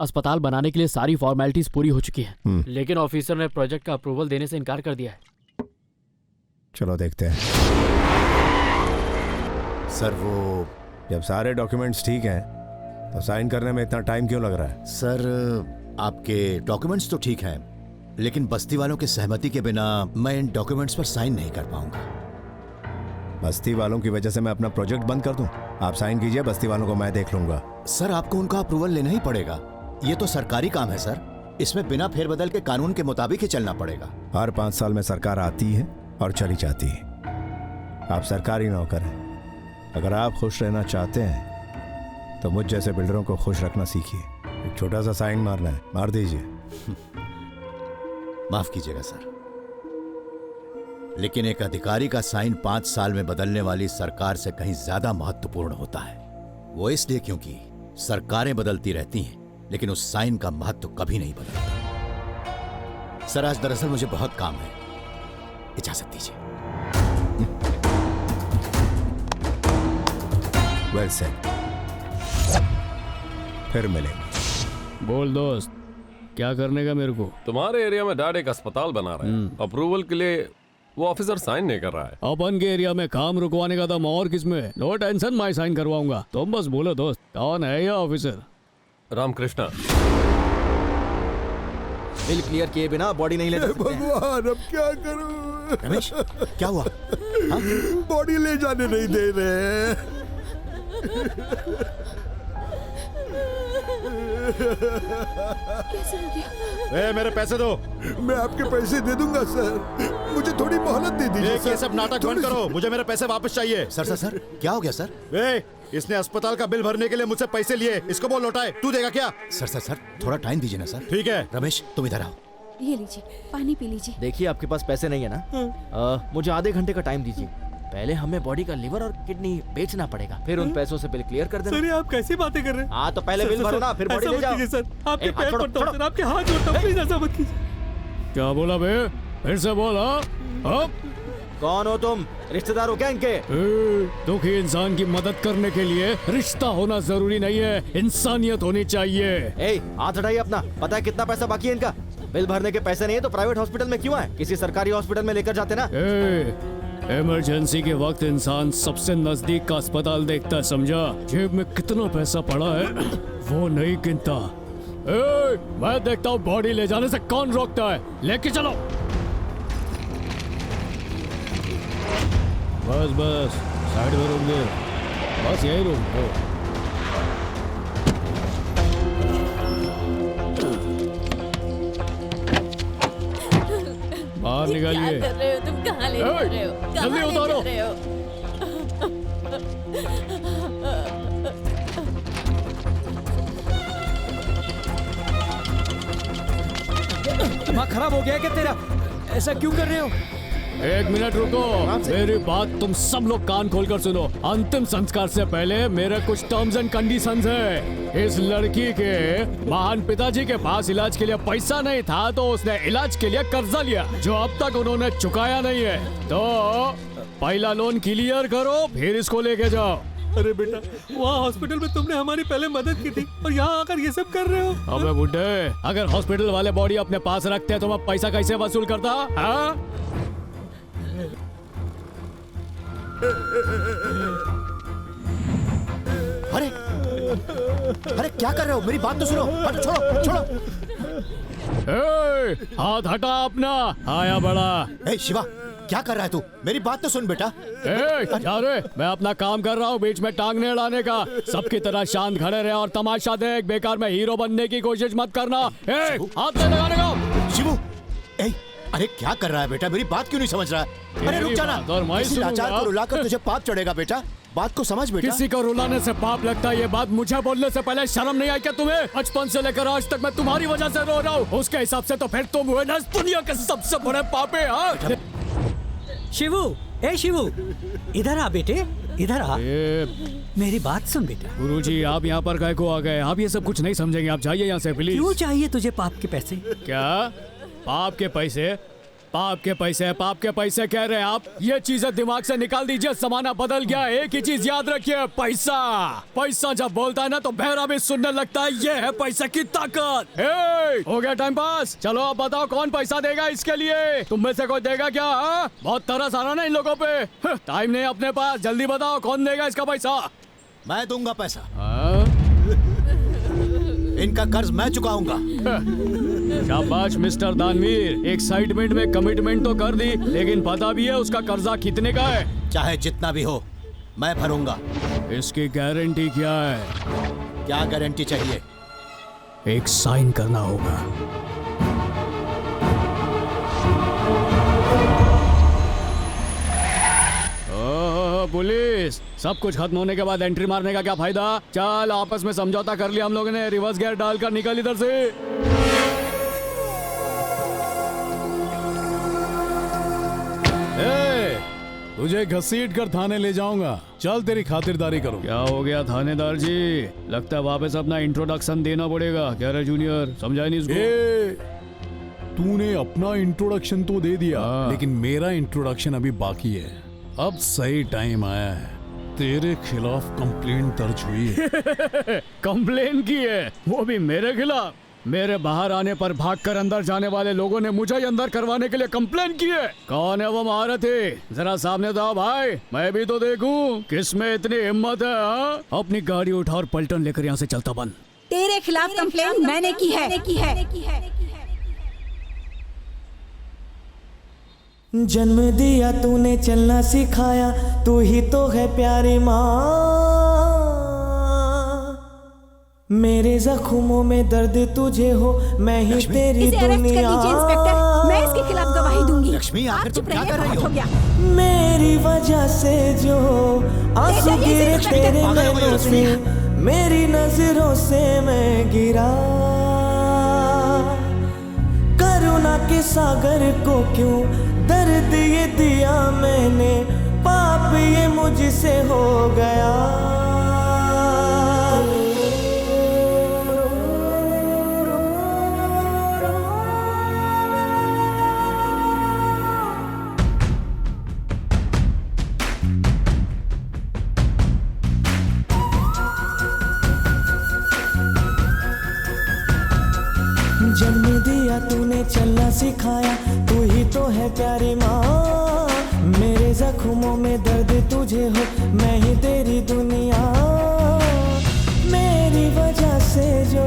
अस्पताल बनाने के लिए सारी फॉर्मेलिटीज पूरी हो चुकी है, लेकिन ऑफिसर ने प्रोजेक्ट का अप्रूवल देने से इनकार कर दिया है। चलो देखते हैं। सर वो जब सारे डॉक्यूमेंट्स ठीक हैं तो साइन करने में इतना टाइम क्यों लग रहा है? सर आपके डॉक्यूमेंट्स तो ठीक हैं, लेकिन बस्ती वालों की सहमति के बिना मैं इन डॉक्यूमेंट्स पर साइन नहीं कर पाऊंगा। बस्ती वालों की वजह से मैं अपना प्रोजेक्ट बंद कर दूं? आप साइन कीजिए, बस्ती वालों को मैं देख लूंगा। सर आपको उनका अप्रूवल लेना ही पड़ेगा, ये तो सरकारी काम है सर, इसमें बिना फेरबदल के कानून के मुताबिक ही चलना पड़ेगा। हर 5 साल में सरकार आती है और चली जाती है। आप सरकारी नौकर हैं, अगर आप खुश रहना चाहते हैं तो मुझ जैसे बिल्डरों को खुश रखना सीखिए। एक छोटा सा साइन मारना है, मार दीजिए। माफ कीजिएगा सर, लेकिन एक अधिकारी का साइन 5 साल में बदलने वाली सरकार से कहीं ज्यादा महत्वपूर्ण होता है। वो इसलिए क्योंकि सरकारें बदलती रहती हैं, लेकिन उस साइन का महत्व कभी नहीं बदलता। सर आज दरअसल मुझे बहुत काम है, इजाजत दीजिए। वेल सेड, फिर मिलेंगे। बोल दोस्त, क्या करने का मेरे को? तुम्हारे एरिया में डैड एक अस्पताल बना रहा है, अप्रूवल के लिए वो ऑफिसर साइन नहीं कर रहा है। अपन के एरिया में काम रुकवाने का दम और किसमें? नो टेंशन, मैं साइन करवाऊंगा, तुम बस बोलो दोस्त, कौन है ये ऑफिसर? रामकृष्णा। बिल क्लियर किए बिना बॉडी नहीं ले सकते। भगवान, अब क्या करूं? रमेश क्या हुआ? बॉडी ले जाने नहीं दे रहे। कैसे हो गया? मेरे पैसे दो। मैं आपके पैसे दे दूंगा सर, मुझे थोड़ी मोहलत दे दीजिए। ये सब नाटक बंद करो, मुझे मेरे पैसे वापस चाहिए। सर क्या हो गया सर? इसने अस्पताल का बिल भरने के लिए मुझसे पैसे लिए, इसको बोल लौटाए। तू देगा क्या? सर थोड़ा टाइम दीजिए ना सर। ठीक है। रमेश तुम इधर आओ। ये लीजिए, पानी पी लीजिए। देखिए आपके पास पैसे नहीं है ना, मुझे आधे घंटे का टाइम दीजिए। पहले हमें बॉडी का लिवर और किडनी बेचना पड़ेगा, फिर उन पैसों से बिल क्लियर कर देना। सर आप कैसी बातें कर रहे हैं? हाँ तो पहले बिल भरो ना, फिर बॉडी ले जाओ। सर आपके पैर पड़ता हूं सर, आपके हाथ जोड़ता हूं, प्लीज ऐसा मत कीजिए। क्या बोला बे? फिर से बोला। कौन हो तुम? रिश्तेदार हो क्या इनके? दुखी इंसान की मदद करने के लिए रिश्ता होना जरूरी नहीं है, इंसानियत होनी चाहिए। हाथ हटाइए अपना। पता है कितना पैसा बाकी है इनका? बिल भरने के पैसे नहीं है तो प्राइवेट हॉस्पिटल में क्यों आए? किसी सरकारी हॉस्पिटल में लेकर जाते ना। इमरजेंसी के वक्त इंसान सबसे नजदीक का अस्पताल देखता है, समझा? जेब में कितना पैसा पड़ा है वो नहीं गिनता। मैं देखता हूँ बॉडी ले जाने से कौन रोकता है। लेके चलो। बस साइड में रूम दे, बस यही रूम हो। बाहर निकालिए। क्या कर रहे हो तुम? कहाँ ले जा रहे हो? जल्दी उतारो। दिमाग खराब हो गया क्या तेरा? ऐसा क्यों कर रहे हो? एक मिनट रुको, मेरी बात तुम सब लोग कान खोलकर सुनो। अंतिम संस्कार से पहले मेरे कुछ टर्म्स एंड कंडीशंस है। इस लड़की के महान पिताजी के पास इलाज के लिए पैसा नहीं था तो उसने इलाज के लिए कर्जा लिया जो अब तक उन्होंने चुकाया नहीं है। तो पहला लोन क्लियर करो, फिर इसको लेके जाओ। अरे बेटा, वहाँ हॉस्पिटल में तुमने हमारी पहले मदद की थी और यहाँ आकर ये सब कर रहे हो। अबे बुड्ढे, अगर हॉस्पिटल वाले बॉडी अपने पास रखते तो मैं पैसा कैसे वसूल करता? हाँ? अरे क्या कर रहे हो? मेरी बात तो सुनो। छोड़ो। हाथ हटा अपना, आया बड़ा। शिवा क्या कर रहा है तू? मेरी बात तो सुन बेटा। जा रे, मैं अपना काम कर रहा हूँ, बीच में टांग नहीं अड़ाने का। सबकी तरह शांत खड़े रहे और तमाशा देख, बेकार में हीरो बनने की कोशिश मत करना। हाथ नहीं लगाने का। शिवू, अरे क्या कर रहा है बेटा? मेरी बात क्यों नहीं समझ रहा? अरे रुक जाना। किसी लाचार को रुलाकर तुझे पाप चढ़ेगा बेटा, बात को समझ बेटा। किसी को रुलाने से पाप लगता है, ये बात मुझे बोलने से पहले शर्म नहीं आई क्या तुम्हें? बचपन से लेकर आज तक मैं तुम्हारी वजह से रो रहा हूँ, उसके हिसाब से तो फिर तुम हुए ना दुनिया के सबसे बड़े पापे। हाँ शिवू, इधर आ बेटे, इधर आ। मेरी बात सुन बेटा। गुरुजी आप यहाँ पर काय को आ गए? आप ये सब कुछ नहीं समझेंगे, आप जाइए यहाँ से प्लीज। क्यों चाहिए तुझे पाप के पैसे? क्या पाप के पैसे? पाप के पैसे कह रहे हैं आप। ये चीजें दिमाग से निकाल दीजिए, जमाना बदल गया। एक ही चीज याद रखिए, पैसा। पैसा जब बोलता है ना तो बहरा भी सुनने लगता है। ये है पैसे की ताकत। हो गया टाइम पास, चलो अब बताओ कौन पैसा देगा इसके लिए? तुम में से कोई देगा क्या? हा? बहुत तरस आ रहा ना इन लोगों पे। टाइम नहीं अपने पास, जल्दी बताओ कौन देगा इसका पैसा? मैं दूंगा पैसा। हाँ? इनका कर्ज मैं चुकाऊंगा। शाबाश मिस्टर दानवीर, एक्साइटमेंट में कमिटमेंट तो कर दी, लेकिन पता भी है उसका कर्जा कितने का है? चाहे जितना भी हो मैं भरूंगा। इसकी गारंटी क्या है? क्या गारंटी चाहिए? एक साइन करना होगा। पुलिस, सब कुछ खत्म होने के बाद एंट्री मारने का क्या फायदा? चल आपस में समझौता कर लिया हम लोगों ने, रिवर्स गियर डालकर निकल इधर से। तुझे घसीट कर थाने ले जाऊंगा, चल तेरी खातिरदारी करूं। क्या हो गया थानेदार जी? लगता है वापस अपना इंट्रोडक्शन देना पड़ेगा। कह रहे जूनियर, समझाए नहीं इसको? तूने अपना इंट्रोडक्शन तो दे दिया, लेकिन मेरा इंट्रोडक्शन अभी बाकी है। अब सही टाइम आया है, तेरे खिलाफ कंप्लेंट दर्ज हुई है। कंप्लेन की है? वो भी मेरे खिलाफ? मेरे बाहर आने पर भागकर अंदर जाने वाले लोगों ने मुझे ही अंदर करवाने के लिए कंप्लेन की है। कौन है वो महारथी? जरा सामने तो आओ भाई, मैं भी तो देखूं किस में इतनी हिम्मत है। हा? अपनी गाड़ी उठा और पलटन लेकर यहाँ से चलता बन। तेरे खिलाफ कंप्लेन मैंने की है। जन्म दिया तूने, चलना सिखाया, तू ही तो है प्यारी माँ। मेरे जख्मों में दर्द तुझे हो, मैं ही तेरी इसे अरेस्ट कर लीजिए दुनिया। इंस्पेक्टर, मैं इसके खिलाफ गवाही दूंगी। लक्ष्मी, आखिर आप तुम चुप क्या रहिए, कर रही बहुत हो? हो गया। मेरी वजह से जो आंसू ले जाइए गिरे इसे तेरे पागल हो गई नैनों से, लक्ष्मी। मेरी नजरों से मैं गिरा। करुणा के सागर को क्यों दर्द ये दिया मैंने, पाप ये मुझसे हो गया। जन्म दिया तूने, चलना सिखाया, तू ही तो है प्यारी माँ। मेरे जख्मों में दर्द तुझे हो, मैं ही तेरी दुनिया। मेरी वजह से जो